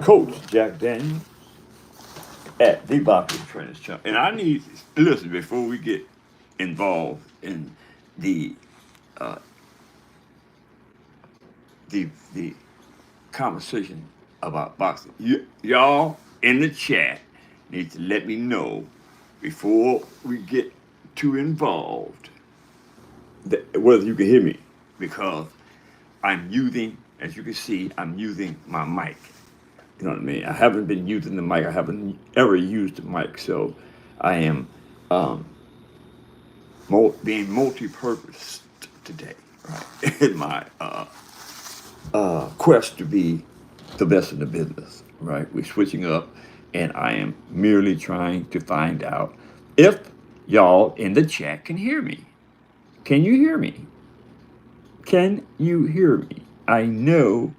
Coach Jack Daniels at the Boxing Trainers Channel. And I need, listen, before we get involved in the uh, the conversation about boxing, y'all in the chat need to let me know before we get too involved whether you can hear me, because I'm using, as you can see, I'm using my mic. You know what I mean? I haven't been using the mic. I haven't ever used the mic, so I am um, being multi-purpose today, right? In my quest to be the best in the business, right? We're switching up, and I am merely trying to find out if y'all in the chat can hear me. Can you hear me? Can you hear me? I know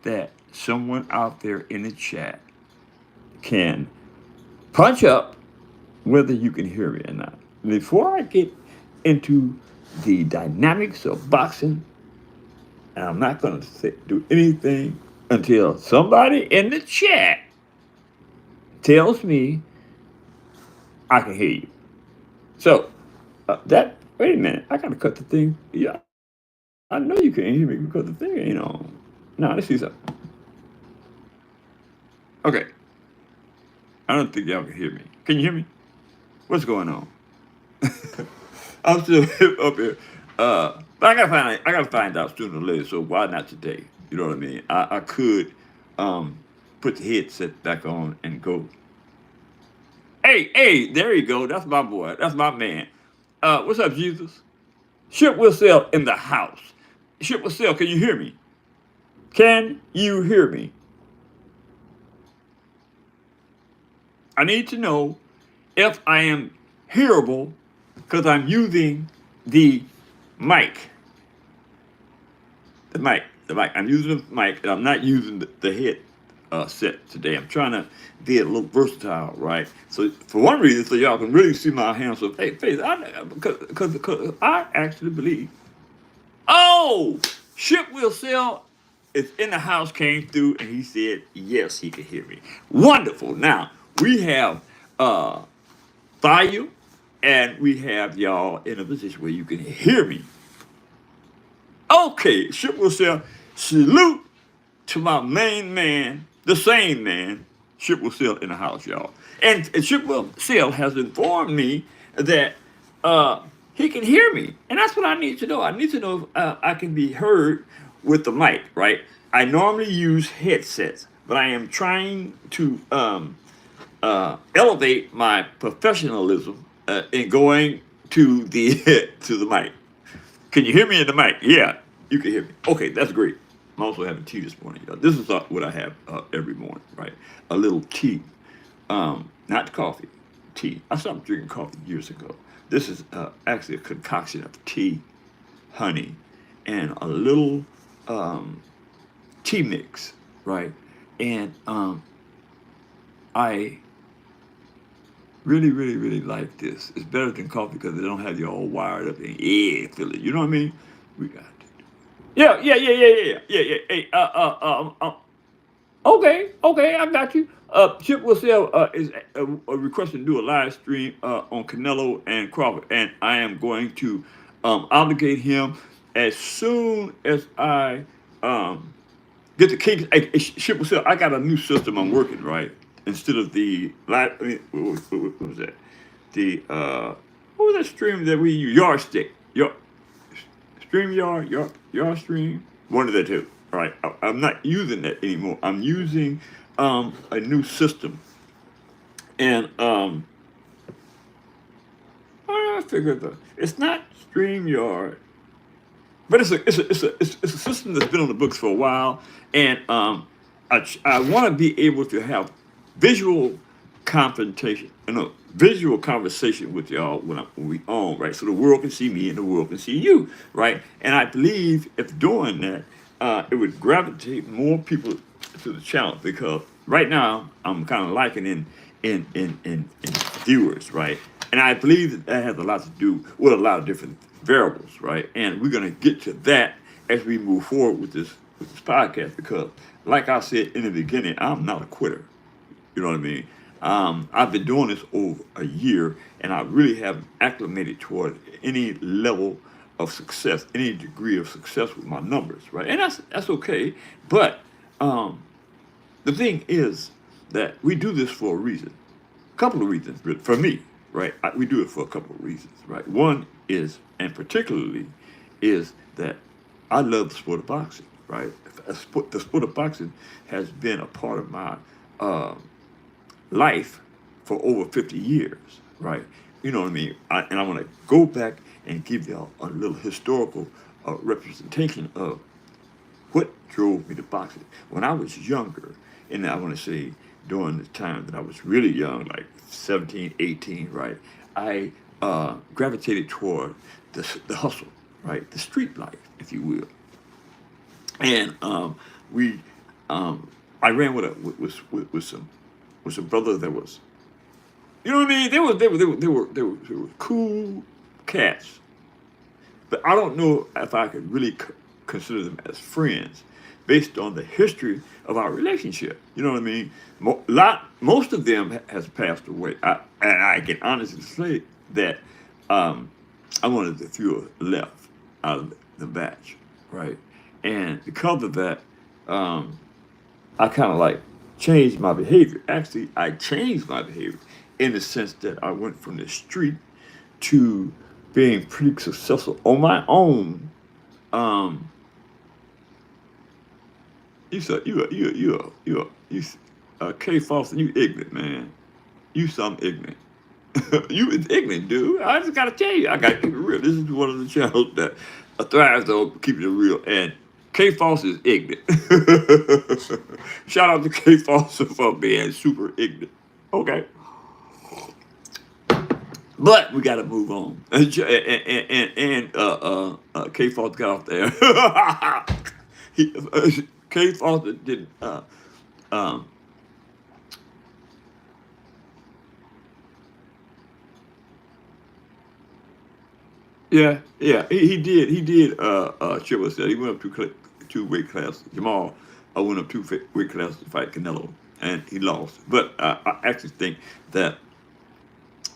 that someone out there in the chat can punch up whether you can hear me or not. Before I get into the dynamics of boxing, and I'm not going to do anything until somebody in the chat tells me I can hear you. So, wait a minute, I got to cut the thing. Yeah, I know you can't hear me because the thing ain't on. Now, let's see something. Okay, I don't think y'all can hear me. Can you hear me? What's going on? I'm still up here. But I gotta find out sooner or later. So why not today? You know what I mean? I could put the headset back on and go. Hey, there you go. That's my boy. That's my man. What's up, Jesus? Ship will sell in the house. Ship will sell. Can you hear me? Can you hear me? I need to know if I am hearable because I'm using the mic. The mic. I'm using the mic, and I'm not using the head set today. I'm trying to be a little versatile, right? So for one reason, so y'all can really see my hands. So hey, because I actually believe. Oh, Ship will sell. Is in the house, came through, and he said yes, he could hear me. Wonderful. Now we have volume, and we have y'all in a position where you can hear me. Okay, Ship will sell. Salute to my main man, the same man, Ship will sell in the house, y'all. And Ship will sell has informed me that he can hear me, and that's what I need to know. I need to know if I can be heard with the mic, right? I normally use headsets, but I am trying to elevate my professionalism in going to the to the mic. Can you hear me in the mic? Yeah, you can hear me. Okay, that's great. I'm also having tea this morning, y'all. This is what I have every morning, right? A little tea, not coffee, tea. I stopped drinking coffee years ago. This is actually a concoction of tea, honey, and a little tea mix, right? And I really, really, really like this. It's better than coffee because they don't have you all wired up and feel it. You know what I mean? We got yeah. Hey, okay, I got you. Chip will sell is requesting to do a live stream on Canelo and Crawford, and I am going to obligate him as soon as I get the kinks. Hey, Chip will sell. I got a new system I'm working right instead of the live. I mean, what was that? The what was that stream that we use? Yardstick. StreamYard, your stream, one of the two. All right, I'm not using that anymore. I'm using a new system, and I figured it's not StreamYard, but it's a system that's been on the books for a while, and I want to be able to have visual confrontation, visual conversation with y'all when we on, right? So the world can see me and the world can see you, right? And I believe if doing that, it would gravitate more people to the channel because right now I'm kind of liking in viewers, right? And I believe that has a lot to do with a lot of different variables, right? And we're gonna get to that as we move forward with this with this podcast because, like I said in the beginning, I'm not a quitter. You know what I mean? I've been doing this over a year, and I really haven't acclimated toward any level of success, any degree of success with my numbers, right? And that's okay. But um, the thing is that we do this for a reason. A couple of reasons, but for me, right? We do it for a couple of reasons, right? One is, and particularly, is that I love the sport of boxing, right? The sport of boxing has been a part of my uh, life for over 50 years, right? You know what I mean? And I want to go back and give y'all a little historical representation of what drove me to boxing. When I was younger, and I want to say during the time that I was really young, like 17, 18, right, I gravitated toward the hustle, right, the street life, if you will. And we, I ran with some brothers that was, you know what I mean? They were cool cats, but I don't know if I could really consider them as friends based on the history of our relationship. You know what I mean? Most of them has passed away. And I can honestly say that I'm one of the few left out of the batch, right? And because of that, I kind of like changed my behavior. Actually, I changed my behavior in the sense that I went from the street to being pretty successful on my own. Um, you said K. Foster, you ignorant man. You something ignorant. You is ignorant, dude. I just gotta tell you, I gotta keep it real. This is one of the channels that thrives on keeping it real, and K. Foster is ignorant. Shout out to K. Foster for being super ignorant. Okay. But we got to move on. And K. Foster got off there. K. Foster didn't. Um, yeah. He did. He did. Chip said he went up two weight classes. Jamal went up two weight classes to fight Canelo, and he lost. But I actually think that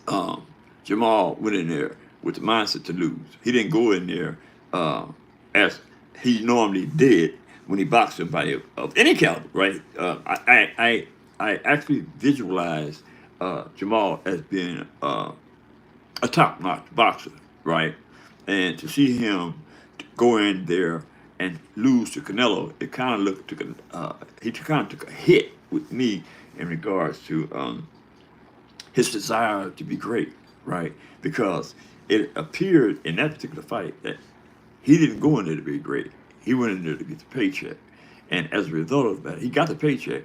um, Jamal went in there with the mindset to lose. He didn't go in there as he normally did when he boxed somebody of any caliber, right? I actually visualize Jamal as being a top-notch boxer, right? And to see him go in there and lose to Canelo, it kind of he kind of took a hit with me in regards to his desire to be great, right? Because it appeared in that particular fight that he didn't go in there to be great. He went in there to get the paycheck. And as a result of that, he got the paycheck,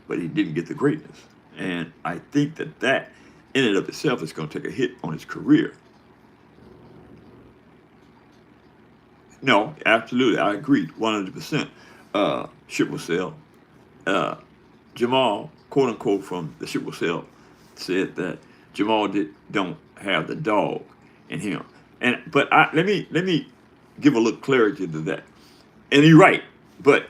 but he didn't get the greatness. And I think that in and of itself is going to take a hit on his career. No, absolutely. I agree 100%. Ship will sell. Uh, Jamal, quote unquote, from the ship will sell, said that Jamal don't have the dog in him. But let me give a little clarity to that. And you're right. But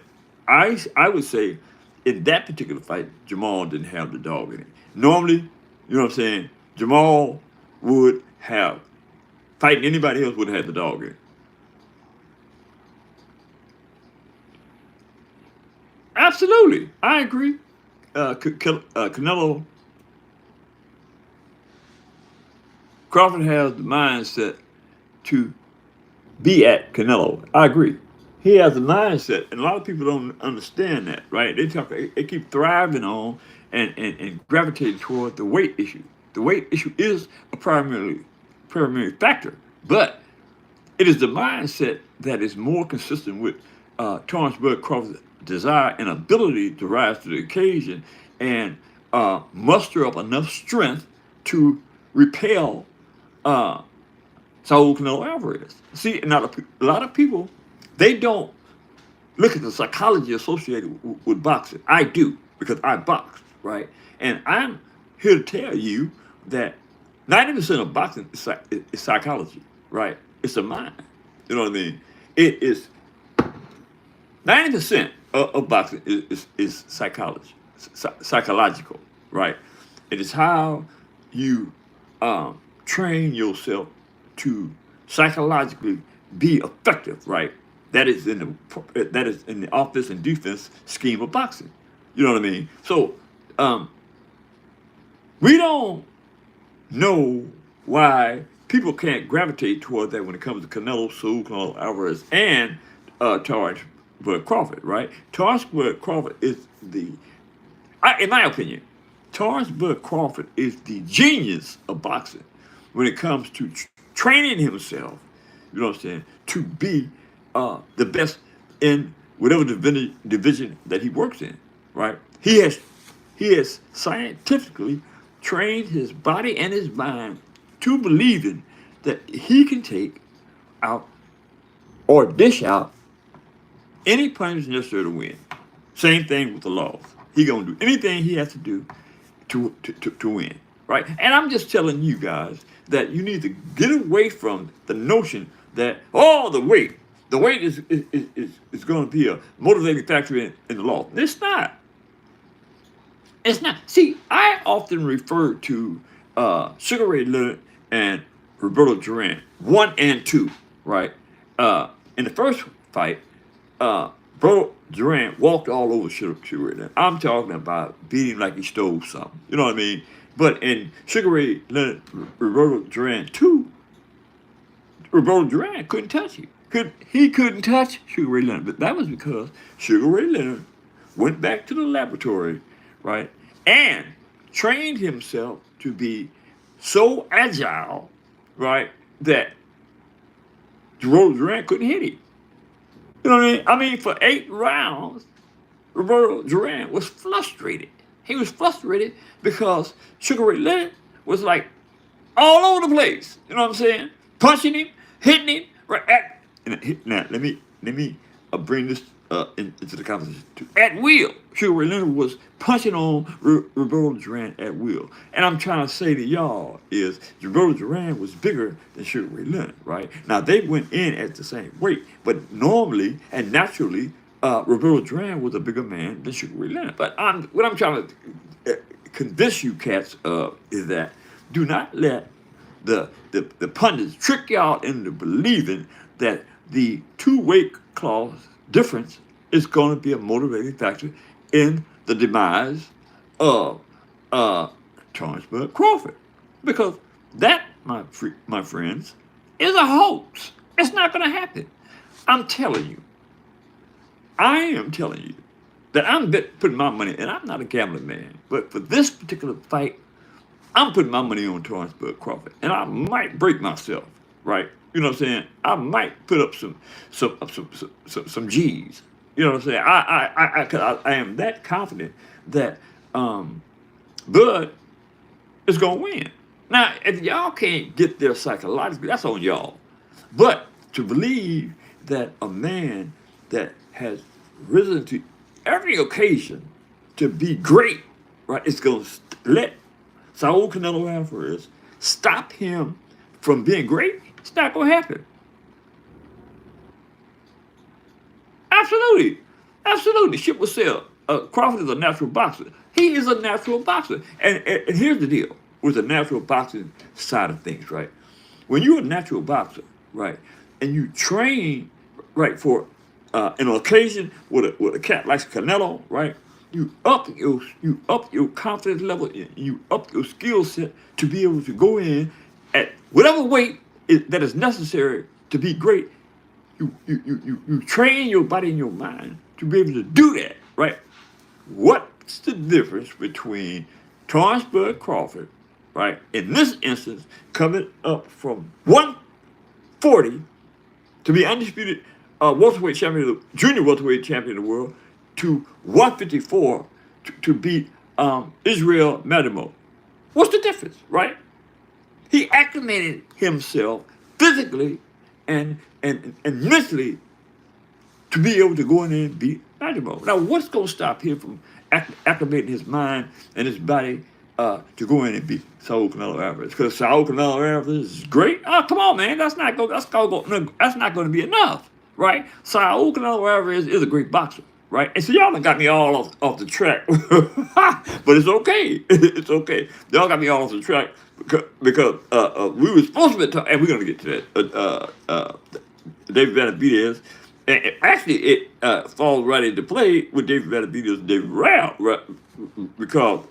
I would say in that particular fight, Jamal didn't have the dog in it. Normally, you know what I'm saying, Jamal would have fighting anybody else would have had the dog in it. Absolutely. I agree. Canelo Crawford has the mindset to be at Canelo. I agree. He has a mindset, and a lot of people don't understand that, right? They keep thriving on and gravitating toward the weight issue. The weight issue is a primary factor, but it is the mindset that is more consistent with Torrance Bud Crawford's desire and ability to rise to the occasion and muster up enough strength to repel uh, Saul Canelo Alvarez. See, now a lot of people, they don't look at the psychology associated with boxing. I do, because I boxed, right? And I'm here to tell you that 90% of boxing is psychology, right? It's a mind. You know what I mean? It is 90% of boxing is psychology, psychological, right? It is how you train yourself to psychologically be effective, right? That is in the offense and defense scheme of boxing. You know what I mean? So um, we don't know why people can't gravitate toward that when it comes to Canelo, Canelo Alvarez, and Torrance Bud Crawford, right? Torrance Bud Crawford is in my opinion, Torrance Bud Crawford is the genius of boxing when it comes to training himself, you know what I'm saying, to be the best in whatever division that he works in, right? He has scientifically trained his body and his mind to believing that he can take out or dish out any punch necessary to win. Same thing with the laws. He gonna do anything he has to do to win, right? And I'm just telling you guys that you need to get away from the notion that the weight is going to be a motivating factor in the law. It's not. It's not. See, I often refer to Sugar Ray Leonard and Roberto Duran, 1 and 2, right? In the first fight, Bro Duran walked all over Sugar Ray Leonard. I'm talking about beating like he stole something. You know what I mean? But in Sugar Ray Leonard, Roberto Duran 2, Roberto Duran couldn't touch him. He couldn't touch Sugar Ray Leonard. But that was because Sugar Ray Leonard went back to the laboratory, right, and trained himself to be so agile, right, that Roberto Duran couldn't hit him. You know what I mean? I mean, for 8 rounds, Roberto Duran was frustrated. He was frustrated because Sugar Ray Leonard was like all over the place. You know what I'm saying? Punching him, hitting him, right at. Now let me bring this into the conversation too. At will, Sugar Ray Leonard was punching on Roberto Duran at will. And I'm trying to say to y'all is Roberto Duran was bigger than Sugar Ray Leonard, right? Now they went in at the same weight, but normally and naturally, Roberto Duran was a bigger man than Sugar Ray Leonard. But what I'm trying to convince you cats of is that do not let the pundits trick y'all into believing that the 2 weight class difference is going to be a motivating factor in the demise of Torrance Bud Crawford, because that, my friends, is a hoax. It's not going to happen. I'm telling you. I am telling you that I'm putting my money, and I'm not a gambling man, but for this particular fight, I'm putting my money on Torrance Bud Crawford, and I might break myself, right? You know what I'm saying? I might put up some G's. You know what I'm saying? I am that confident that Bud is gonna win. Now, if y'all can't get there psychologically, that's on y'all. But to believe that a man that has risen to every occasion to be great, right, is gonna let Saul Canelo Alvarez stop him from being great, it's not going to happen. Absolutely. Absolutely. Ship will sell. Crawford is a natural boxer. He is a natural boxer. And here's the deal with the natural boxing side of things, right? When you're a natural boxer, right, and you train, right, for an occasion with a cat like Canelo, right, you up your confidence level, you up your skill set to be able to go in at whatever weight that is necessary to be great. You train your body and your mind to be able to do that, right? What's the difference between Torrance Bud Crawford, right, in this instance, coming up from 140 to be undisputed welterweight champion, junior welterweight champion of the world, to 154 to beat Israel Madrimov? What's the difference, right? He acclimated himself physically and mentally to be able to go in there and beat Madrimov. Now, what's going to stop him from acclimating his mind and his body to go in and beat Saul Canelo Alvarez? Because Saul Canelo Alvarez is great. Oh, come on, man, that's not going to be enough, right? Saul Canelo Alvarez is a great boxer, right? And so y'all done got me all off the track, but it's okay. It's okay. Y'all got me all off the track because we were supposed to be talking, and we're gonna get to that. David Benavidez. And actually, it falls right into play with David Benavidez and David Rao, right? Because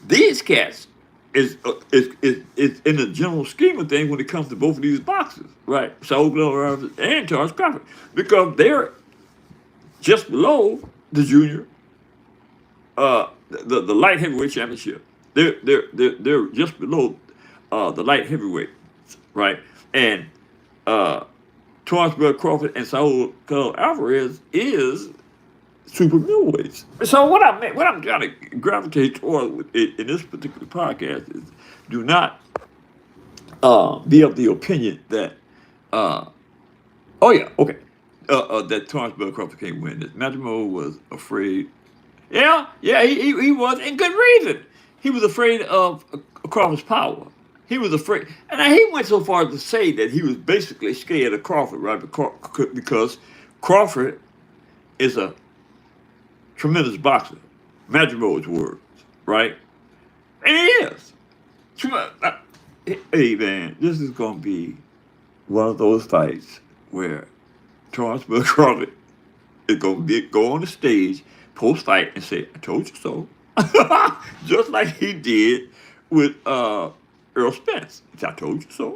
these cats is in the general scheme of things when it comes to both of these boxers, right? Saul Canelo and Charles Crawford, because they're just below the junior, the light heavyweight championship. They're just below the light heavyweight, right? And Terence Bud Crawford and Saul Canelo Alvarez is super middleweights. So what I'm trying to gravitate toward in this particular podcast is do not be of the opinion that that Terence Bud Crawford can't win this. Matthew Moe was afraid. Yeah, he was, and good reason. He was afraid of Crawford's power. He was afraid, and he went so far as to say that he was basically scared of Crawford, right? Because Crawford is a tremendous boxer. Matthew Moe's words, right? And he is. Hey man, this is gonna be one of those fights where Terence Bud Crawford is gonna go on the stage post fight and say, "I told you so," just like he did with Earl Spence. I told you so.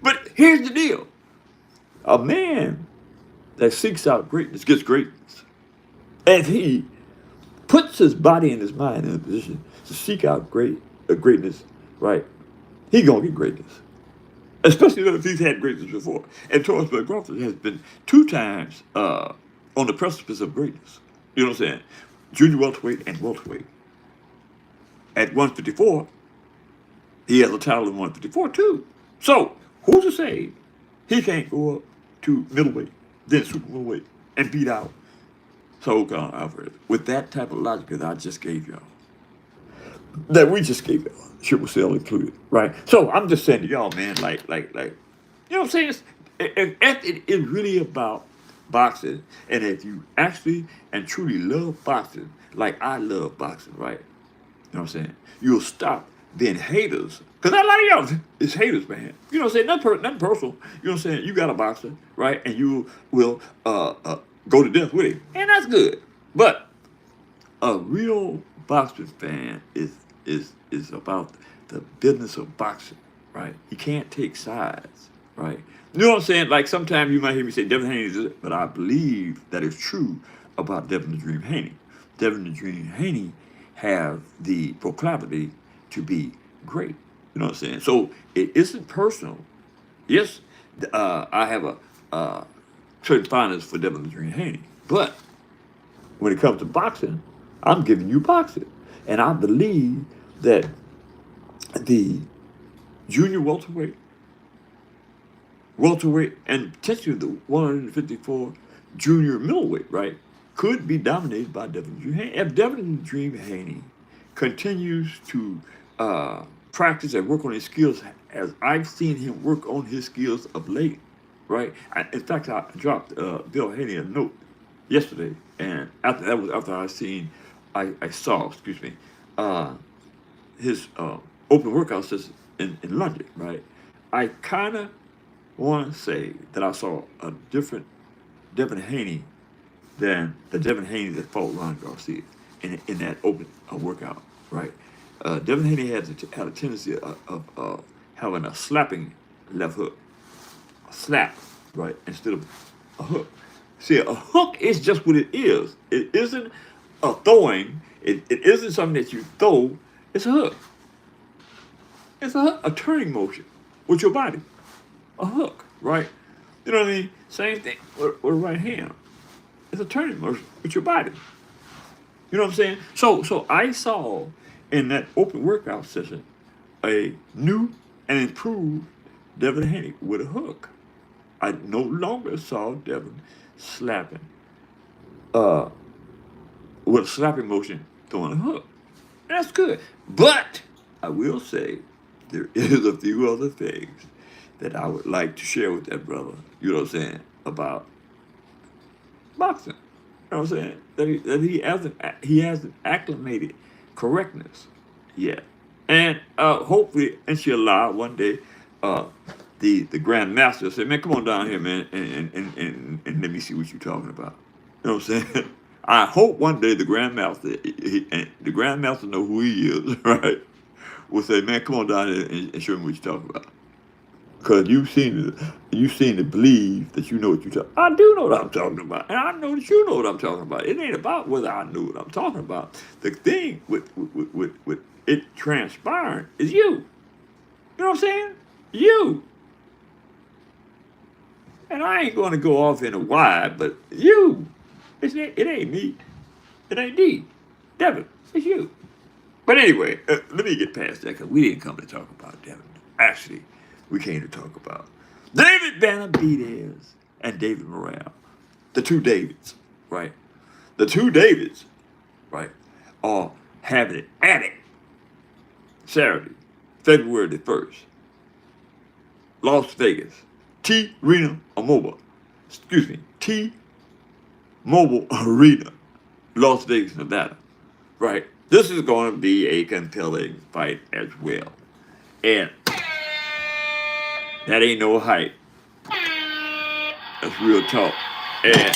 But here's the deal: a man that seeks out greatness gets greatness, and he puts his body and his mind in a position to seek out greatness, right? He gonna get greatness, especially if he's had greatness before. And Terence Bud Crawford has been 2 times on the precipice of greatness. You know what I'm saying? Junior welterweight and welterweight. At 154, he has a title in 154 too. So who's to say he can't go up to middleweight, then super middleweight, and beat out Saul Canelo Alvarez with that type of logic that I just gave y'all? That we just gave y'all, Triple Cell included, right? So I'm just saying to y'all, man, like, you know what I'm saying? It's really about boxing, and if you actually and truly love boxing, like I love boxing, right? You know what I'm saying? You'll stop being haters. Because a lot of y'all is haters, man. You know what I'm saying? Nothing personal. You know what I'm saying? You got a boxer, right? And you will go to death with him. And that's good. But a real boxing fan is about the business of boxing, right? He can't take sides, right? You know what I'm saying? Like sometimes you might hear me say Devin Haney is it, but I believe that is true about Devin the Dream Haney. Devin the Dream Haney have the proclivity to be great. You know what I'm saying? So it isn't personal. Yes, I have a certain fondness for Devin the Dream Haney, but when it comes to boxing, I'm giving you boxing, and I believe that the junior welterweight, and potentially the 154 junior middleweight, right, could be dominated by Devin the Dream Haney. If Devin the Dream Haney continues to practice and work on his skills as I've seen him work on his skills of late, right? In fact, I dropped Bill Haney a note yesterday, and after I saw his open workout session in London, right? I kind of want to say that I saw a different Devin Haney than the Devin Haney that fought Ron Garcia in that open workout, right? Devin Haney had a tendency of having a slapping left hook, a slap, right, instead of a hook. See, a hook is just what it is. It isn't a throwing. It isn't something that you throw. It's a hook. It's a turning motion with your body. A hook, right? You know what I mean? Same thing with the right hand. It's a turning motion with your body. You know what I'm saying? So I saw in that open workout session a new and improved Devin Haney with a hook. I no longer saw Devin slapping with a slapping motion throwing a hook. And that's good. But I will say there is a few other things that I would like to share with that brother. You know what I'm saying? about boxing. You know what I'm saying? That he hasn't acclimated correctness yet. And hopefully, inshallah, one day, uh, the Grand Master said, "Man, come on down here, man, and let me see what you're talking about." You know what I'm saying? I hope one day the Grand Master, and the Grand Master know who he is, right? Will say, "Man, come on down here and show me what you're talking about." Because you seem to believe that you know what you're talking. I do know what I'm talking about, and I know that you know what I'm talking about. It ain't about whether I know what I'm talking about. The thing with it transpiring is you. You know what I'm saying? You. And I ain't going to go off in a why, but you. It ain't me. It ain't D. Devin. It's you. But anyway, let me get past that because we didn't come to talk about Devin. Actually, we came to talk about David Benavidez and David Morrell. The two Davids, right? The two Davids, right, are having it at it Saturday, February the 1st. Las Vegas. T-Mobile Arena, Las Vegas, Nevada. Right? This is going to be a compelling fight as well. And that ain't no hype. That's real talk. And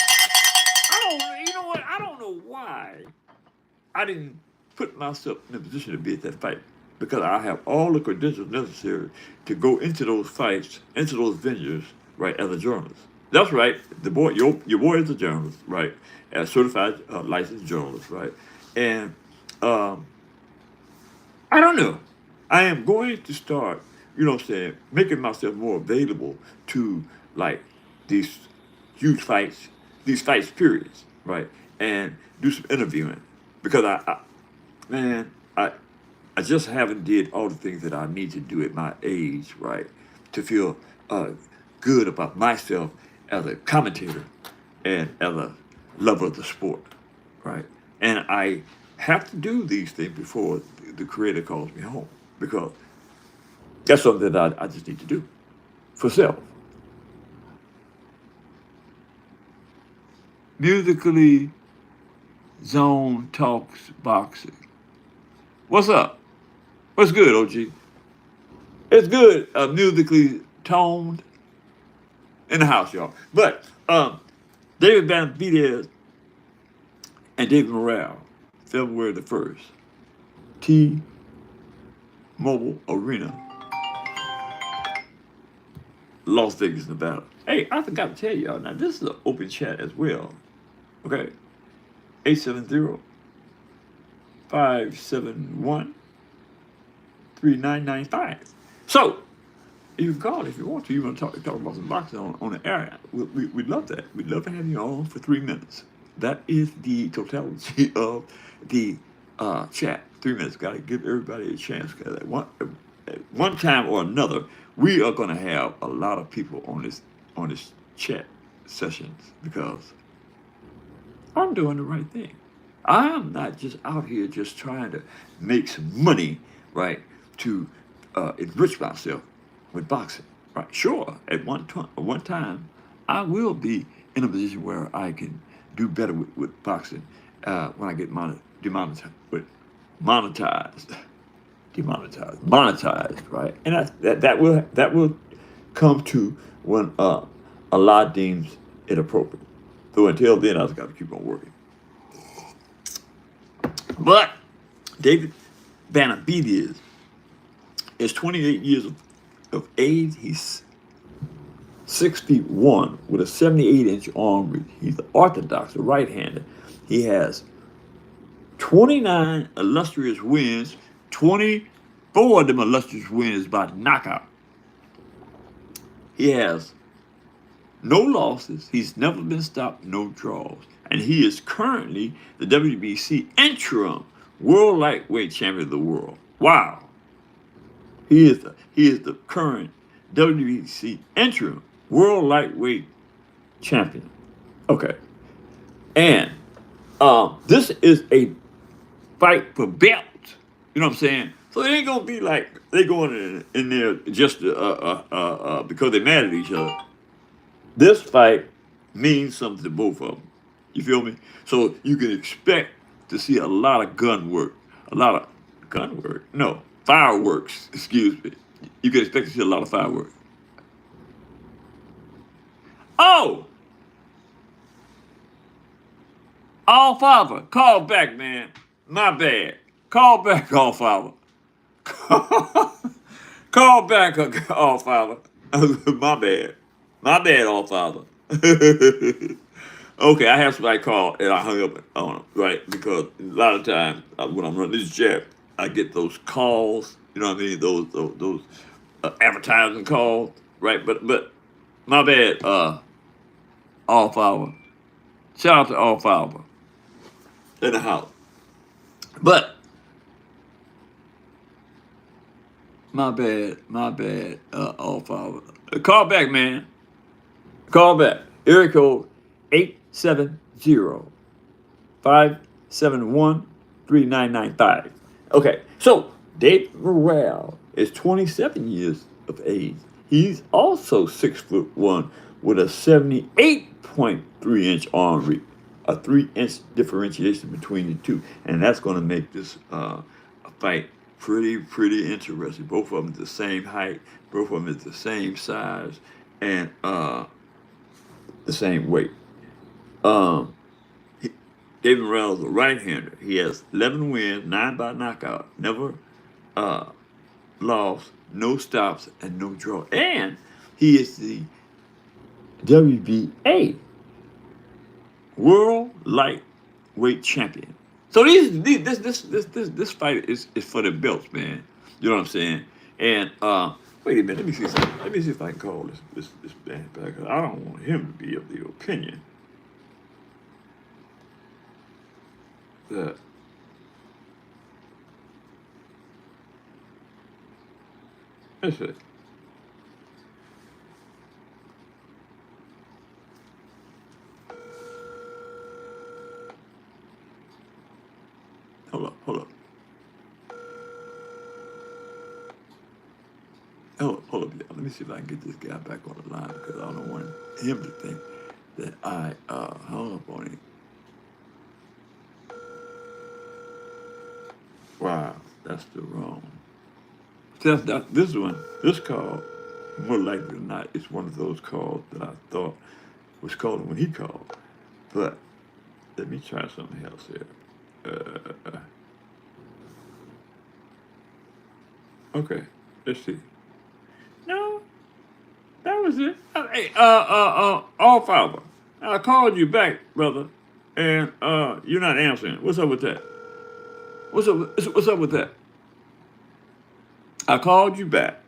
you know what? I don't know why I didn't put myself in a position to be at that fight. Because I have all the credentials necessary to go into those fights, into those venues, right, as a journalist. That's right. Your boy is a journalist, right? A certified licensed journalist, right? And I don't know. I am going to start, you know what I'm saying, making myself more available to like these huge fights, these fights periods, right? And do some interviewing. Because man, I just haven't did all the things that I need to do at my age, right, to feel good about myself as a commentator and as a lover of the sport, right? And I have to do these things before the creator calls me home because that's something that I just need to do for self. Musically Zone Talks Boxing. What's up? What's good, OG? It's good, musically toned in the house, y'all. But David Benavidez and David Morrell, February the 1st, T-Mobile Arena, Las Vegas, Nevada. Hey, I forgot to tell y'all, now this is an open chat as well. Okay, 870-571-3995. So, you can call if you want to. You want to talk about some boxing on the air. We'd love that. We'd love to have you on for 3 minutes. That is the totality of the chat. 3 minutes. Got to give everybody a chance. Because at one time or another, we are going to have a lot of people on this chat sessions because I'm doing the right thing. I'm not just out here just trying to make some money, right, to enrich myself with boxing. Right. Sure, at one time, I will be in a position where I can do better with boxing when I get monetized, right? And that will come to when Allah deems it appropriate. So until then, I just got to keep on working. But David Benavidez is 28 years of age. He's 6'1" with a 78-inch arm reach. He's orthodox, a right-hander. He has 29 illustrious wins. 24 of them illustrious wins by knockout. He has no losses. He's never been stopped, no draws. And he is currently the WBC interim world lightweight champion of the world. Wow. He is the current WBC interim world lightweight champion. Okay. And this is a fight for belt. You know what I'm saying? So it ain't gonna be like they going in there just because they're mad at each other. This fight means something to both of them. You feel me? So you can expect to see a lot of gun work, a lot of gun work. No, fireworks. Excuse me. You can expect to see a lot of fireworks. Oh, all father, call back, man. My bad. Call back, all father. Call back, all father. My bad. My bad, all father. Okay, I have somebody call and I hung up on them, right? Because a lot of times when I'm running this chat, I get those calls. You know what I mean? Those advertising calls, right? But my bad. All Flower. Shout out to All Flower in the house. But my bad. All Flower. Call back, man. Call back. Area code 870-571-3995. Okay, so Dave Morrell is 27 years of age. He's also 6'1" with a 78.3-inch arm reach, a 3-inch differentiation between the two, and that's going to make this a fight pretty interesting. Both of them the same height, both of them is the same size, and the same weight. David Morrell is a right-hander. He has 11 wins, 9 by knockout, never lost, no stops, and no draw. And he is the WBA World Lightweight Champion. So this fight is for the belts, man. You know what I'm saying? And wait a minute, let me see something. Let me see if I can call this man back. I don't want him to be of the opinion that let's see. Hold up. Hold up. Let me see if I can get this guy back on the line because I don't want him to think that I hung up on him. Wow, that's the wrong. This call, more likely than not, is one of those calls that I thought was calling when he called. But let me try something else here. Okay, let's see. No, that was it. Hey, all fiber. I called you back, brother, and you're not answering. What's up with that? What's up with that? I called you back.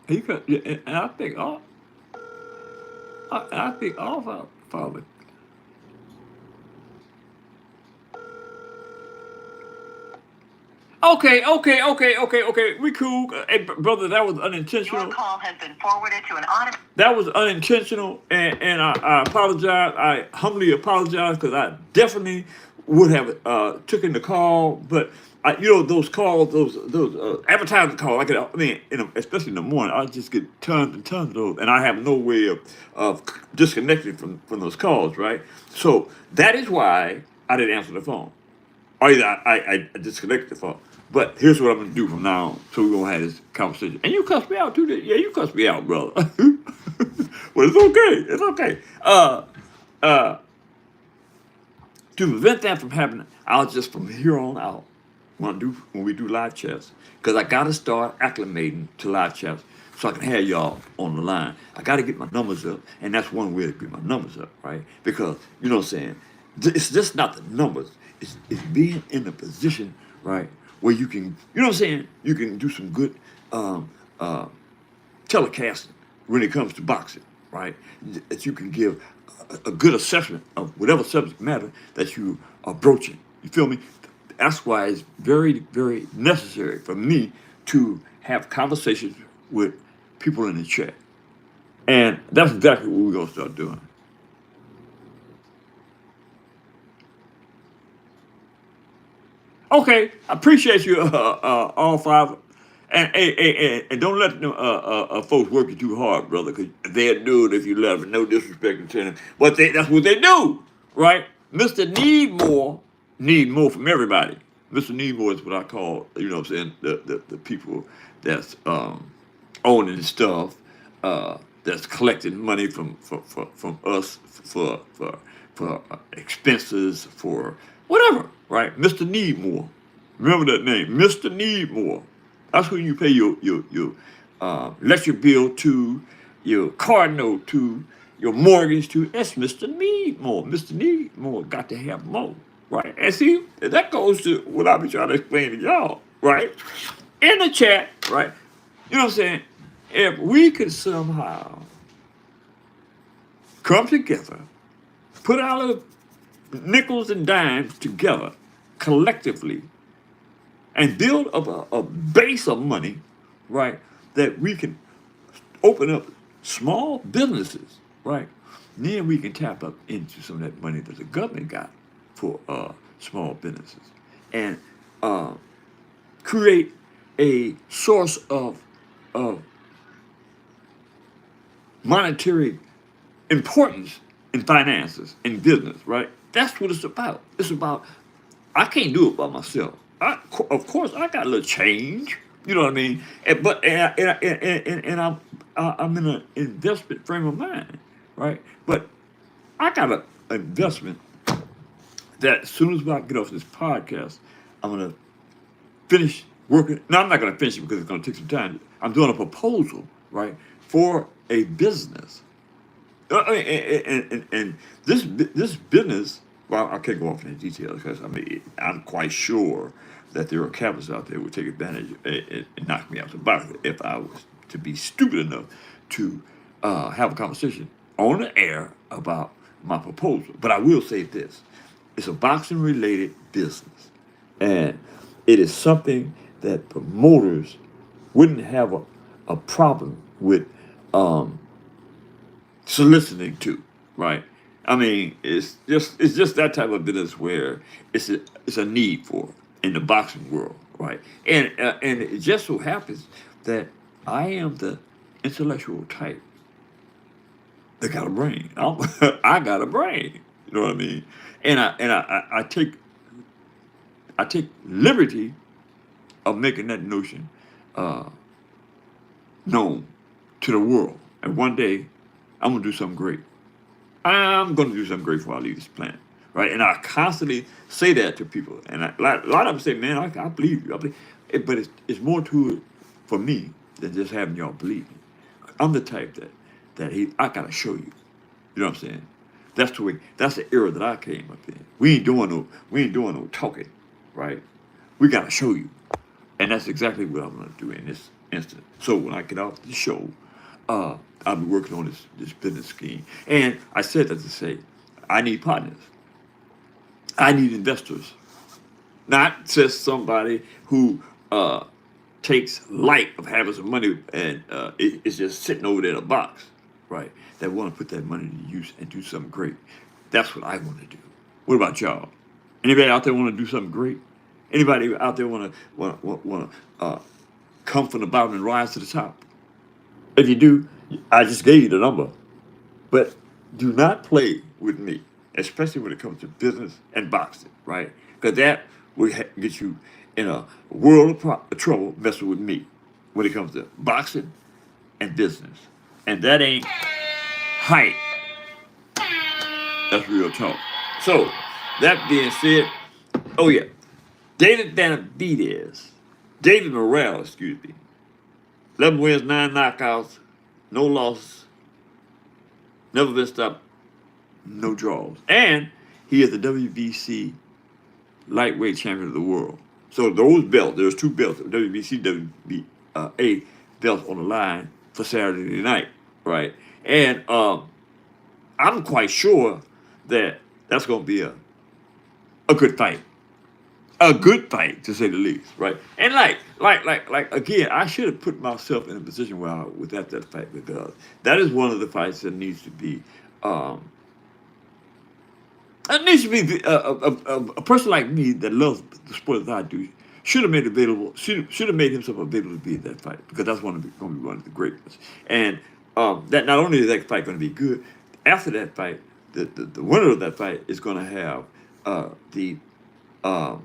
He could, and I think all father. Okay. We cool. Hey, brother, that was unintentional. Your call has been forwarded to an auto. That was unintentional, and I apologize. I humbly apologize because I definitely would have taken the call, but those calls, those advertising calls. Especially in the morning, I just get tons and tons of those, and I have no way of disconnecting from those calls, right? So that is why I didn't answer the phone. Or either I disconnected the phone. But here's what I'm gonna do from now on. So we're gonna have this conversation. And you cussed me out too. Yeah, you cussed me out, brother. Well, it's okay. It's okay. To prevent that from happening, I'll just from here on out when we do live chats, because I gotta start acclimating to live chats so I can have y'all on the line. I gotta get my numbers up, and that's one way to get my numbers up, right? Because you know what I'm saying. It's just not the numbers. It's being in a position, right, where you can, you know what I'm saying, you can do some good telecasting when it comes to boxing, right? That you can give a good assessment of whatever subject matter that you are broaching. You feel me? That's why it's very necessary for me to have conversations with people in the chat. And that's exactly what we're going to start doing. Okay, I appreciate you, all five. And don't let them folks work you too hard, brother, because they'll do it if you let them. No disrespect to them, but that's what they do, right? Mr. Need more from everybody. Mr. Need more is what I call, you know what I'm saying, the people that's owning stuff, that's collecting money from us for expenses, for whatever, right? Mr. Needmore. Remember that name, Mr. Needmore. That's who you pay your electric bill to, your car note to, your mortgage to. That's Mr. Needmore. Mr. Needmore got to have more, right? And see, that goes to what I be trying to explain to y'all, right? In the chat, right? You know what I'm saying? If we could somehow come together, put our nickels and dimes together collectively, and build up a base of money, right, that we can open up small businesses, right? Then we can tap up into some of that money that the government got for small businesses, and create a source of monetary importance in finances, in business, right? That's what it's about. It's about, I can't do it by myself. Of course, I got a little change. You know what I mean? And I'm in an investment frame of mind, right? But I got an investment that as soon as I get off this podcast, I'm gonna finish working. No, I'm not gonna finish it because it's gonna take some time. I'm doing a proposal, right, for a business. And this business, well, I can't go off into details because I mean I'm quite sure that there are capitalists out there who would take advantage and knock me out the box if I was to be stupid enough to have a conversation on the air about my proposal. But I will say this: it's a boxing related business, and it is something that promoters wouldn't have a problem with. Soliciting to, right? I mean, it's just that type of business where it's a need for in the boxing world, right? And it just so happens that I am the intellectual type that got a brain. I got a brain. You know what I mean? And I take liberty of making that notion uh, known to the world. And one day, I'm gonna do something great. I'm going to do something great before I leave this planet, right? And I constantly say that to people, and a lot of them say, "Man, I believe you." I believe, but it's more to it for me than just having y'all believe me. I'm the type I gotta show you. You know what I'm saying? That's the way. That's the era that I came up in. We ain't doing no talking, right? We gotta show you, and that's exactly what I'm gonna do in this instant. So when I get off the show, uh, I'll be working on this business scheme. And I said that to say, I need partners. I need investors, not just somebody who takes light of having some money and it's just sitting over there in a box, right? That want to put that money to use and do something great. That's what I want to do. What about y'all? Anybody out there want to do something great? Anybody out there want to come from the bottom and rise to the top? If you do, I just gave you the number. But do not play with me, especially when it comes to business and boxing, right? Because that will get you in a world of trouble messing with me when it comes to boxing and business. And that ain't hype. That's real talk. So, that being said, oh yeah, David Benavidez, David Morrell, excuse me, 11 wins, 9 knockouts, no losses, never been stopped, no draws. And he is the WBC lightweight champion of the world. So those belts, there's 2 belts, WBC, WBA belts on the line for Saturday night, right? And I'm quite sure that that's going to be a good fight. A good fight, to say the least, right? And like again, I should have put myself in a position where I was at that fight, because that is one of the fights that needs to be um, It needs to be a person like me that loves the sport as I do. Should have made available. Should have made himself available to be in that fight because that's going to be one of the greatest. And that not only is that fight going to be good, after that fight, the winner of that fight is going to have the um,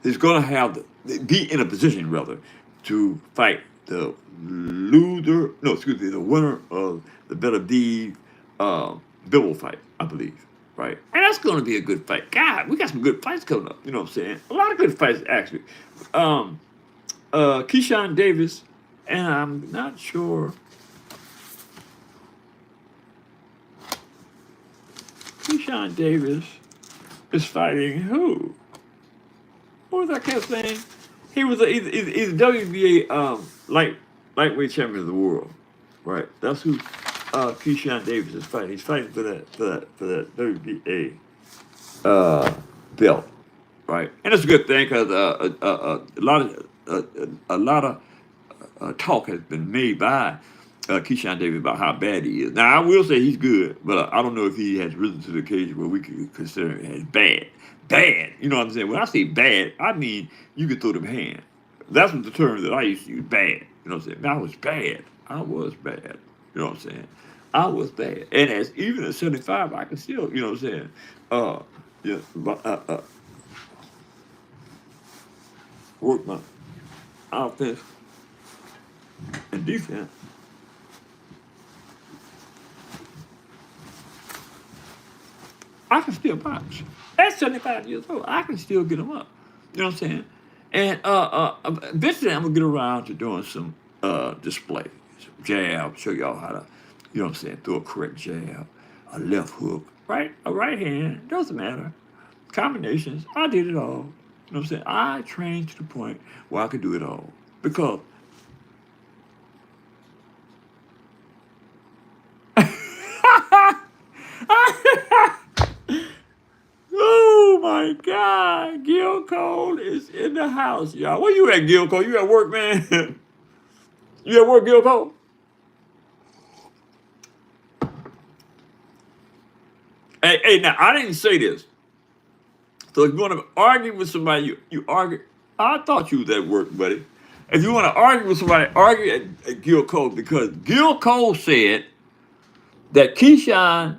is going to have be in a position rather to fight the loser. No, excuse me, the winner of the Bellavides uh, Bivol fight, I believe. Right, and that's going to be a good fight. God, we got some good fights coming up. You know what I'm saying? A lot of good fights actually. Um, Keyshawn Davis, and I'm not sure. Keyshawn Davis is fighting who? What was that cat's name? He was he's a WBA lightweight champion of the world, right? That's who Keyshawn Davis is fighting. He's fighting for that WBA belt, right? And it's a good thing because a lot of talk has been made by Keyshawn Davis about how bad he is. Now, I will say he's good, but I don't know if he has risen to the occasion where we could consider him as bad. Bad. You know what I'm saying? When I say bad, I mean you could throw them hand. That's what the term that I used to use, bad. You know what I'm saying? I was bad. I was bad. You know what I'm saying? I was bad. And as even at 75, I can still, you know what I'm saying? Uh, yeah, but, work my offense and defense. I can still box. At 75 years old, I can still get them up. You know what I'm saying? And eventually I'm going to get around to doing some display. Some jab, show y'all how to, you know what I'm saying, throw a correct jab, a left hook, right? A right hand, doesn't matter. Combinations, I did it all. You know what I'm saying? I trained to the point where I could do it all. Because oh my God, Gil Cole is in the house, y'all. Where you at, Gil Cole? You at work, man? You at work, Gil Cole? Hey, now I didn't say this. So if you want to argue with somebody, you argue. I thought you was at work, buddy. If you want to argue with somebody, argue at Gil Cole because Gil Cole said that Keyshawn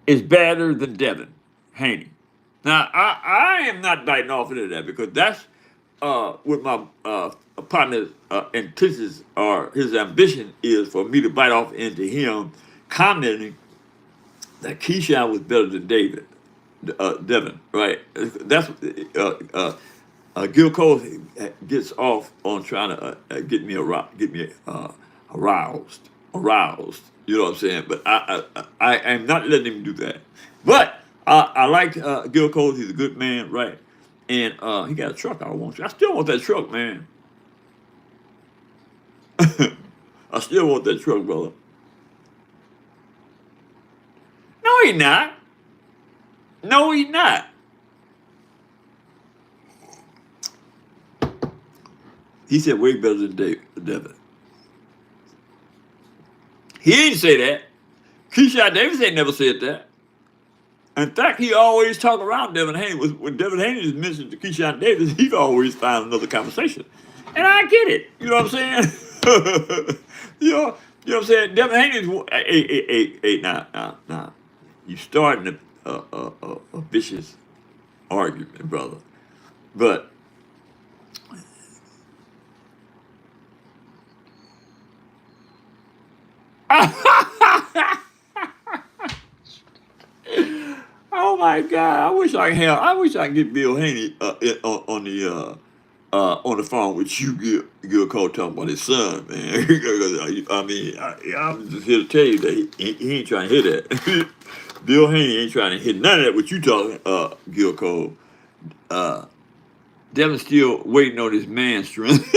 is better than Devin Haney. Now, I am not biting off into that because that's what my partner's intentions are. His ambition is for me to bite off into him commenting that Keyshawn was better than Devin, right? That's Gil Cole gets off on trying to get me aroused. You know what I'm saying? But I am not letting him do that. But I like Gil Cole. He's a good man, right? And he got a truck. I want you. I still want that truck, man. I still want that truck, brother. No, he not. No, he not. He said way better than Devin. He didn't say that. Keyshawn Davis ain't never said that. In fact, he always talk around Devin Haney. When Devin Haney is mentioned to Keyshawn Davis, he always find another conversation. And I get it. You know what I'm saying? You know what I'm saying? Devin Haney is hey, nah. You starting a vicious argument, brother. But oh my God! I wish I could get Bill Haney on the phone with you. Gil Cole talking about his son, man. I mean, I'm just here to tell you that he ain't trying to hear that. Bill Haney ain't trying to hear none of that. What you talking, Gil Cole? Devin's still waiting on his man strength.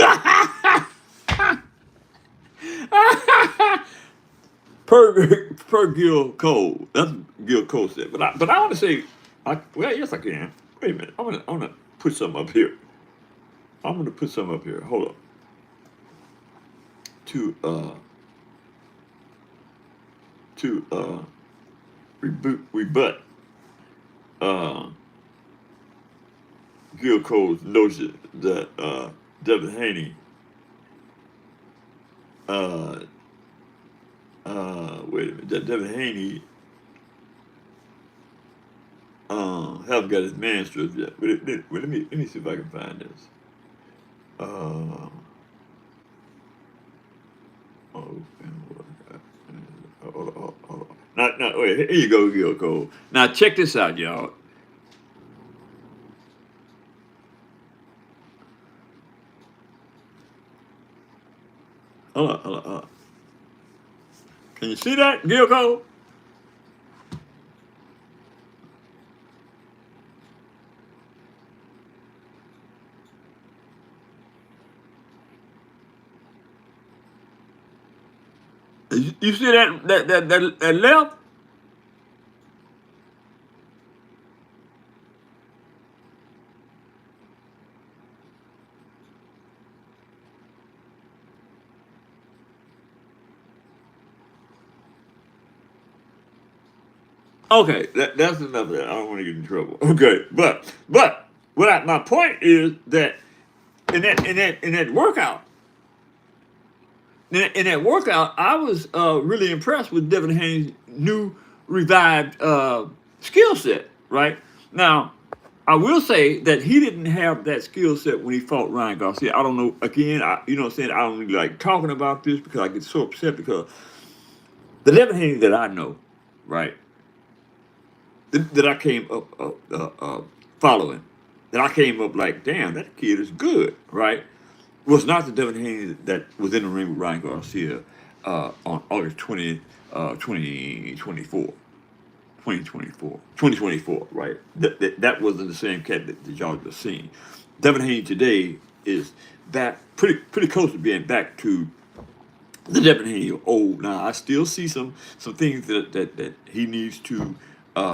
per Gil Cole. That's what Gil Cole said. But I want to say, well, yes, I can. Wait a minute. I'm gonna put something up here. I'm gonna put something up here. Hold up. To rebut uh, Gil Cole's notion that Devin Haney, uh, wait a minute, that Devin Haney haven't got his man stripped yet. But let me see if I can find this. Uh, oh, hold on. Not, wait, here you go, Gil Cole. Now check this out, y'all. Hold on. Can you see that, Gil Cole? You see that left? Okay, that's enough of that. I don't want to get in trouble. Okay, but my point is that in that workout, in that workout, I was really impressed with Devin Haney's new revived skill set. Right now, I will say that he didn't have that skill set when he fought Ryan Garcia. I don't know. Again, you know what I'm saying? I don't really like talking about this because I get so upset because the Devin Haney that I know, right, that I came up following, that I came up like, damn, that kid is good, right? Was not the Devin Haney that was in the ring with Ryan Garcia on August 20th, 2024. 2024, right? That wasn't the same cat that y'all just seen. Devin Haney today is back pretty close to being back to the Devin Haney of old. Now I still see some things that he needs to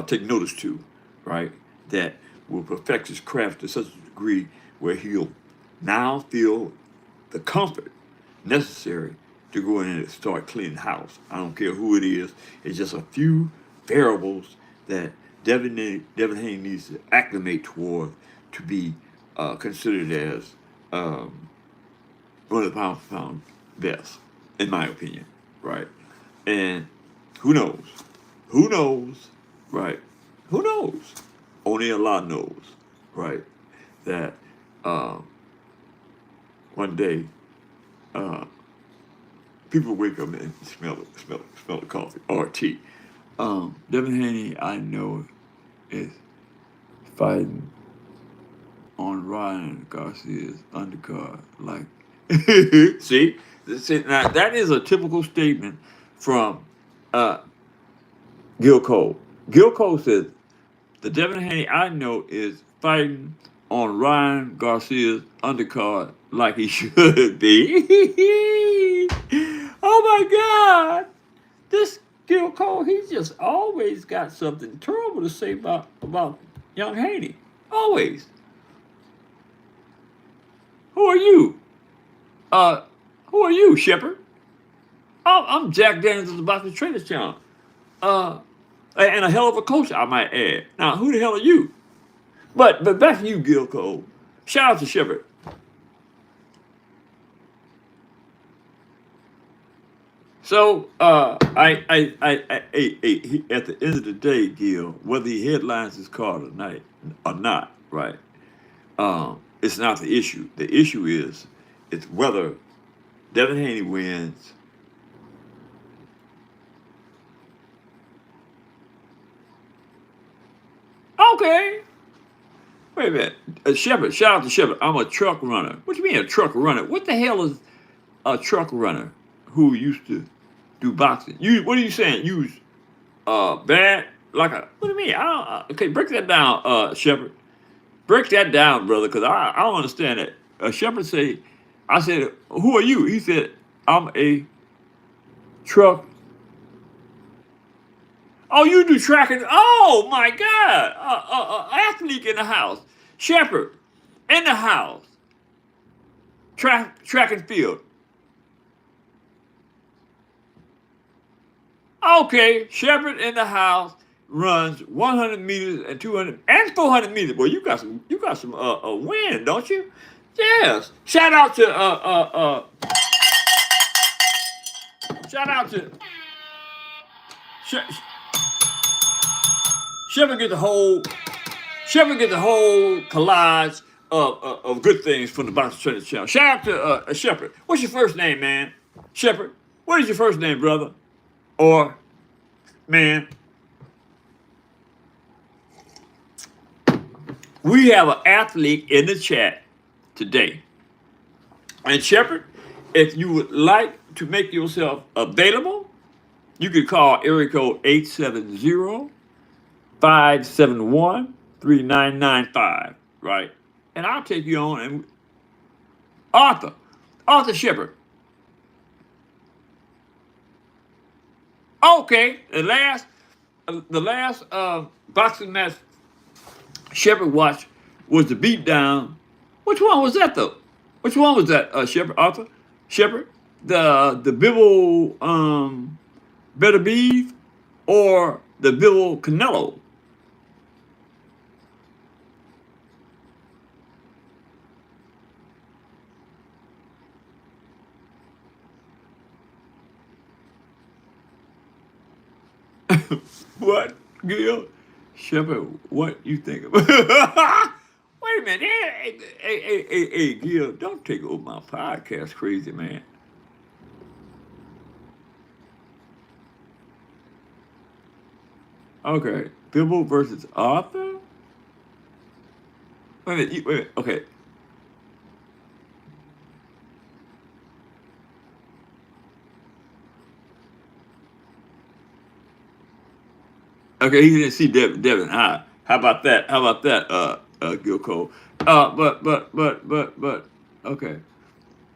take notice to, right? That will perfect his craft to such a degree where he'll now feel the comfort necessary to go in and start cleaning the house. I don't care who it is. It's just a few variables that Devin Haney needs to acclimate toward to be considered as one of the pound for pound best, in my opinion, right? And who knows? Who knows, right? Who knows? Only Allah knows, right? That one day people wake up and smell the coffee or tea. Devin Haney, I know, is fighting on Ryan Garcia's undercard. Like, see, now that is a typical statement from Gil Cole. Gil Cole says the Devin Haney I know is fighting on Ryan Garcia's undercard like he should be. Oh my God! This Gil Cole, he's just always got something terrible to say about young Haney. Always. Who are you? Uh, who are you, Shepard? Oh, I'm Jack Daniels of the Boxing Trainers Channel. Uh, and a hell of a coach, I might add. Now, who the hell are you? But back to you, Gil Cole. Shout out to Shepard. So, at the end of the day, Gil, whether he headlines his card or not, right? It's not the issue. The issue is, it's whether Devin Haney wins. Okay. Wait a minute. Shepard, shout out to Shepard. I'm a truck runner. What do you mean a truck runner? What the hell is a truck runner who used to do boxing? What are you saying? Use bad like a what do you mean? I don't okay, break that down, Shepard. Break that down, brother, because I don't understand it. Shepard say, I said, who are you? He said, I'm a truck. Oh, you do track and oh my God, athlete in the house, Shepard in the house, track and field. Okay, Shepard in the house. runs 100 meters and 200 and 400 meters. Well, you got some wind, don't you? Yes. Shout out to Sh- Shepard get the whole collage of good things from the Boxing Training Channel. Shout out to Shepard. What's your first name, man? Shepard. What is your first name, brother? Or man? We have an athlete in the chat today. And Shepard, if you would like to make yourself available, you could call area code 870-571-3995, right? And I'll take you on. And Arthur Shepard. Okay, the last boxing match Shepard watched was the beatdown. Which one was that though? Which one was that, Shepard? Arthur Shepard? The Bivol Better Beef or the Bivol Canelo? What, Gil? Shepard, what you think about? Wait a minute. Hey, Gil, don't take over my podcast, crazy man. Okay, Bivol versus Arthur? Wait a minute, wait a minute. Okay. Okay, he didn't see Devin. How about that? How about that, Gil Cole? But, okay.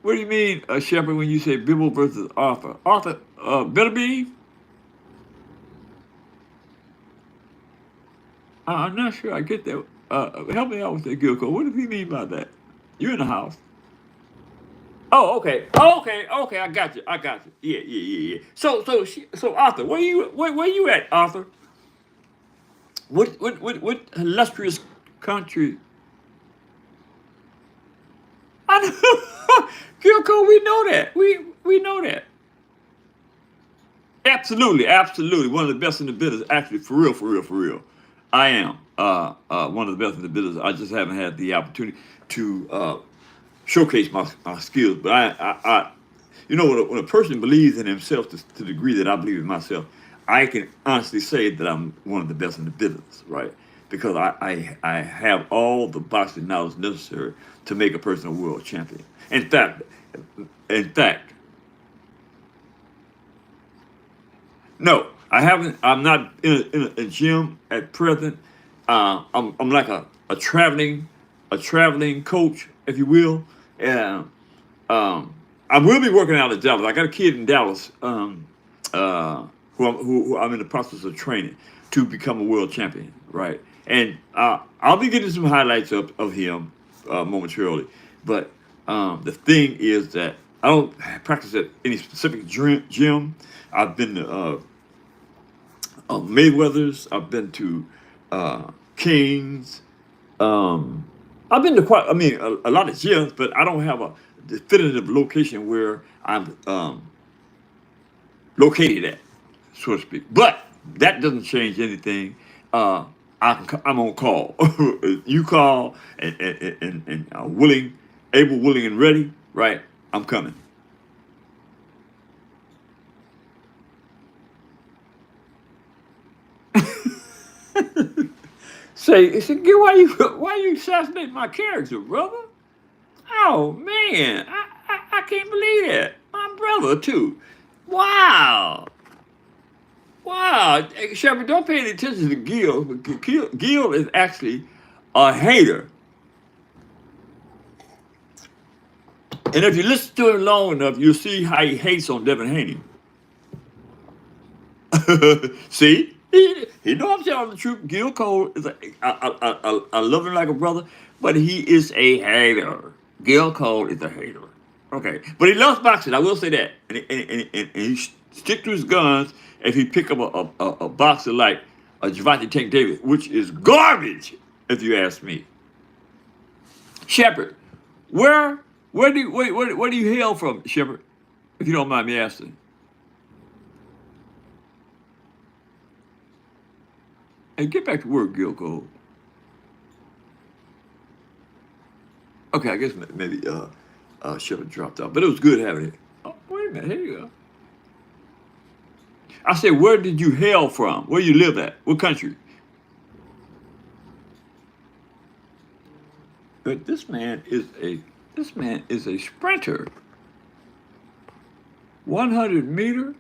What do you mean, Shepard, when you say Bivol versus Arthur? Arthur, Better Beef? I'm not sure I get that. Help me out with that, Gil Cole. What does he mean by that? You're in the house. Oh, okay. Okay. I got you. Yeah. So, Arthur, where you at, Arthur? What illustrious country? I know, Gilco, we know that. We know that. Absolutely. One of the best in the business. Actually, for real. I am one of the best in the business. I just haven't had the opportunity to showcase my skills. But when a person believes in himself to the degree that I believe in myself, I can honestly say that I'm one of the best in the business, right? Because I have all the boxing knowledge necessary to make a person a world champion. In fact, in fact, no, I haven't. I'm not in a gym at present. I'm like a traveling coach, if you will. And I will be working out in Dallas. I got a kid in Dallas uh, who I'm in the process of training to become a world champion, right? And I'll be getting some highlights of him momentarily. But the thing is that I don't practice at any specific gym. I've been to Mayweather's. I've been to King's. Um, I've been to a lot of gyms, but I don't have a definitive location where I'm located at, so to speak. But that doesn't change anything. I'm on call. You call and able, willing, and ready. Right, I'm coming. Say, why you assassinate my character, brother? Oh man, I can't believe that. My brother too. Wow. Wow. Hey, Shepard, don't pay any attention to Gil. Gil is actually a hater. And if you listen to him long enough, you'll see how he hates on Devin Haney. See? He know I'm telling the truth. Gil Cole is I love him like a brother, but he is a hater. Gil Cole is a hater. Okay, but he loves boxing. I will say that, and he stick to his guns if he pick up a boxer like Javante Tank Davis, which is garbage, if you ask me. Shepard, where do you hail from, Shepard? If you don't mind me asking. Hey, get back to work, Gil Cole. Okay, I guess maybe Shepard dropped out, but it was good having it. Oh, wait a minute, here you go. I said, where did you hail from? Where you live at? What country? But this man is a sprinter. 100 meter,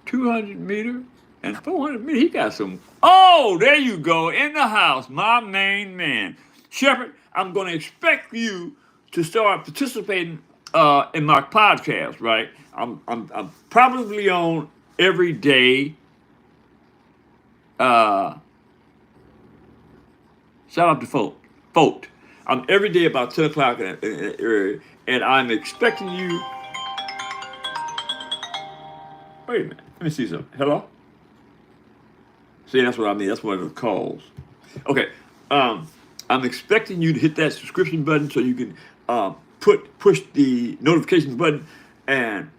200 meter, and 400 meter. He got some. Oh, there you go, in the house, my main man, Shepard. I'm going to expect you to start participating in my podcast. Right? I'm probably on every day. Shout out to Folk. I'm every day about 10 o'clock and I'm expecting you. Wait a minute. Let me see something. Hello? See, that's what I mean. That's one of the calls. Okay. I'm expecting you to hit that subscription button so you can push the notification button and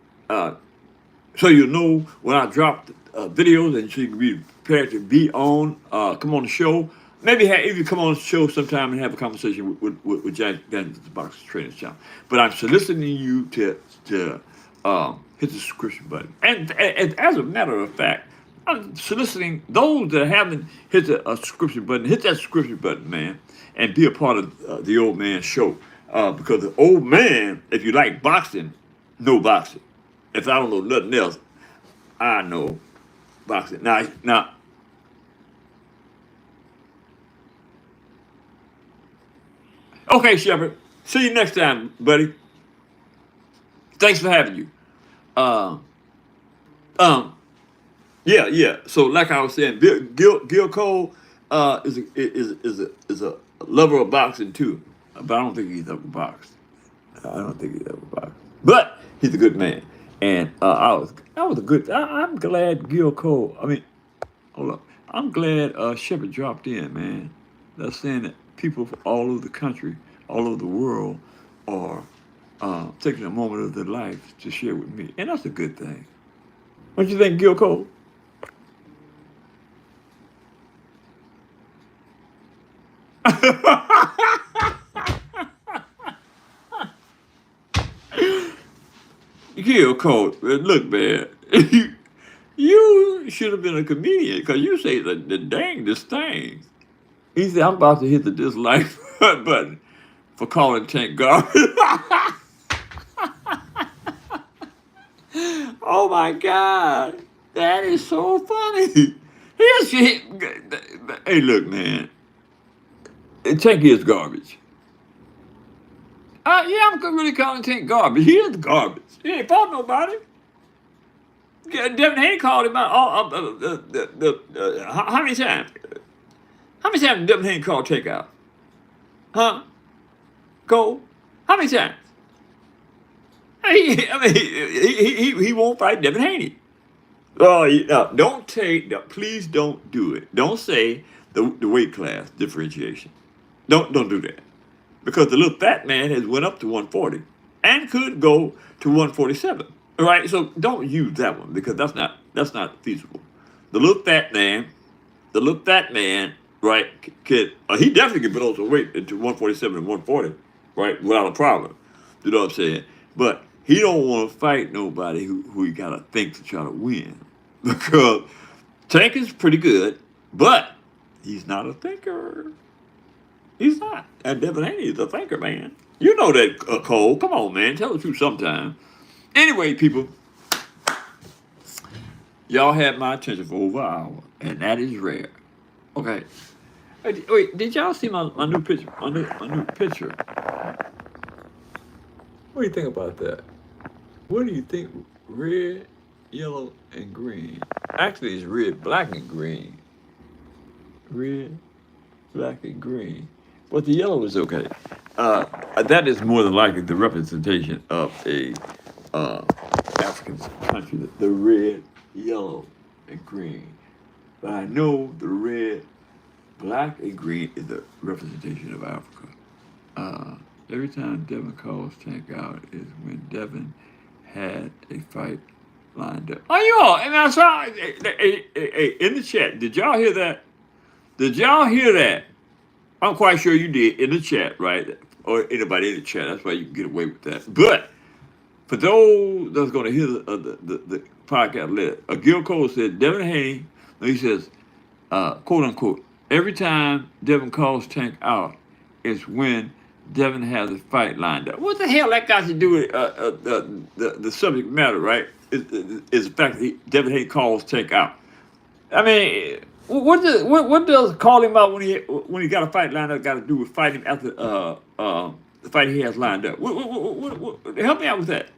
so you'll know when I drop videos and so you can be prepared to be on, come on the show. Maybe even come on the show sometime and have a conversation with Jack Daniels, the Boxing Trainers channel. But I'm soliciting you to hit the subscription button. And as a matter of fact, I'm soliciting those that haven't hit the subscription button, hit that subscription button, man, and be a part of the Old Man Show. Because the Old Man, if you like boxing, know boxing. If I don't know nothing else, I know boxing. Now, okay, Shepard. See you next time, buddy. Thanks for having you. Yeah. So, like I was saying, Gil Cole is a lover of boxing too, but I don't think he's ever boxed. But he's a good man, and I was a good. I'm glad Gil Cole. I mean, hold up. I'm glad Shepard dropped in, man. That's saying that people from all over the country, all over the world, are taking a moment of their life to share with me, and that's a good thing. What do you think, Gil Cole? Gil Cole, look, man, you should have been a comedian because you say the dangest things. He said, I'm about to hit the dislike button for calling Tank garbage. Oh my God. That is so funny. Hey, look, man. Tank is garbage. Yeah, I'm really calling Tank garbage. He is garbage. He ain't fought nobody. Devin Haney called him out. How many times? How many times did Devin Haney call Tank out? Huh? Cole? How many times? He won't fight Devin Haney. Please don't do it. Don't say the weight class differentiation. Don't do that. Because the little fat man has went up to 140 and could go to 147. All right, so don't use that one because that's not feasible. The little fat man, right, he definitely can put on some weight into 147 and 140, right, without a problem. You know what I'm saying? But he don't want to fight nobody who he gotta think to try to win. Because Tank is pretty good, but he's not a thinker. He's not. And Devin Haney is a thinker, man. You know that, Cole. Come on, man. Tell the truth sometime. Anyway, people, y'all had my attention for over an hour, and that is rare. Okay. Wait, did y'all see my new picture? My new picture. What do you think about that? What do you think? Red, yellow, and green. Actually, it's red, black, and green. Red, black, and green. But the yellow is okay. That is more than likely the representation of a African country. The red, yellow, and green. But I know the red, black, and green is the representation of Africa. Uh, every time Devin calls Tank out is when Devin had a fight lined up. Oh, you all, and I saw in the chat. Did y'all hear that? Did y'all hear that? I'm quite sure you did in the chat, right? Or anybody in the chat. That's why you can get away with that. But for those that's going to hear the podcast later, Gil Cole said, Devin Haney, he says, quote unquote, every time Devin calls Tank out, it's when Devin has a fight lined up. What the hell that got to do with the subject matter, right? Is the fact that Devin Haney calls Tank out. I mean, what does call him out when he got a fight lined up got to do with fighting after the fight he has lined up? Help me out with that.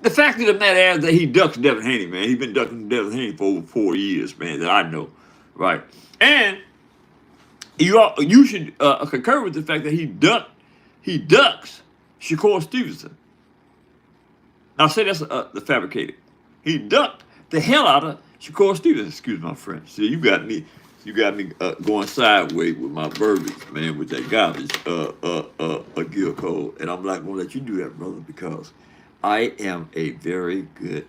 The fact of the matter is that he ducks Devin Haney, man. He's been ducking Devin Haney for over 4 years, man, that I know, right? And you should concur with the fact that he ducks Shakur Stevenson. Now say that's the fabricated. He ducked the hell out of Shakur Stevenson. Excuse my French. See, you got me going sideways with my verbiage, man, with that garbage, Gil Cole. And I'm not gonna let you do that, brother, because I am a very good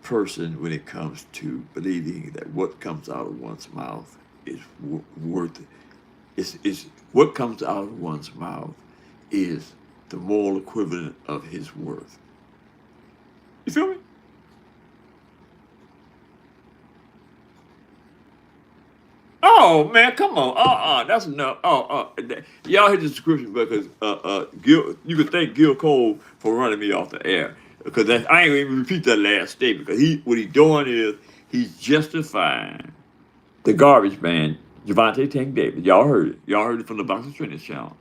person when it comes to believing that what comes out of one's mouth is worth it. Is what comes out of one's mouth is the moral equivalent of his worth. You feel me? Oh man, come on. That's enough. Y'all hit the description because you could thank Gil Cole for running me off the air. Because I ain't gonna even repeat that last statement, because what he's doing is he's justifying the garbage man, Gervonta Tank Davis. Y'all heard it. Y'all heard it from the Boxing Training channel.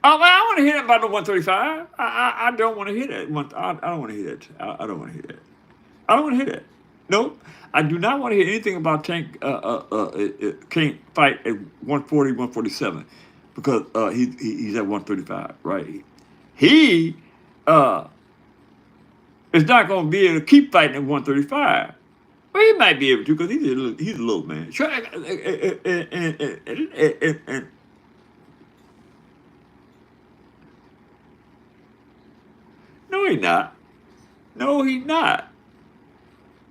Oh, well, I want to hear that about the 135. I don't want to hear that. I don't want to hear that. I don't want to hear that. I don't want to hear that. No, I do not want to hear anything about Tank can't fight at 140, 147 because he's at 135, right? He is not going to be able to keep fighting at 135. Well, he might be able to because he's a little man. Sure, and no, he's not. No, he's not.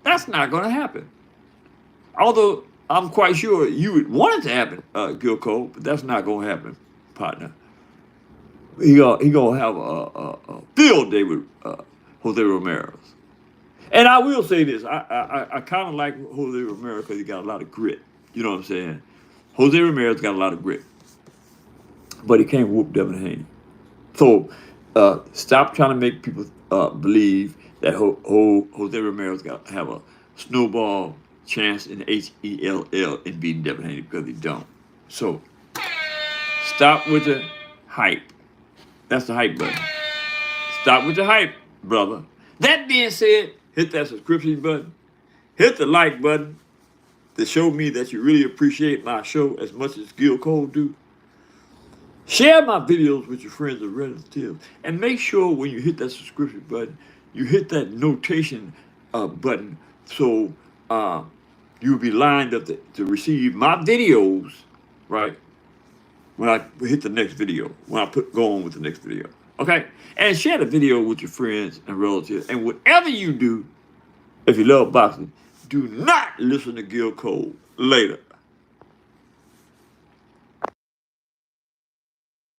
That's not going to happen. Although I'm quite sure you would want it to happen, Gil Cole, but that's not going to happen, partner. He gonna have a field day with Jose Ramirez. And I will say this: I kind of like Jose Ramirez because he got a lot of grit. You know what I'm saying? Jose Ramirez got a lot of grit, but he can't whoop Devin Haney. So stop trying to make people believe that Jose Ramirez got to have a snowball chance in HELL in beating Devin Haney, because he don't. So stop with the hype. That's the hype button. Stop with the hype, brother. That being said, hit that subscription button. Hit the like button to show me that you really appreciate my show as much as Gil Cole do. Share my videos with your friends and relatives. And make sure when you hit that subscription button, you hit that notation button so you'll be lined up to receive my videos, right? When I hit the next video, when I go on with the next video. Okay? And share the video with your friends and relatives. And whatever you do, if you love boxing, do not listen to Gil Cole later.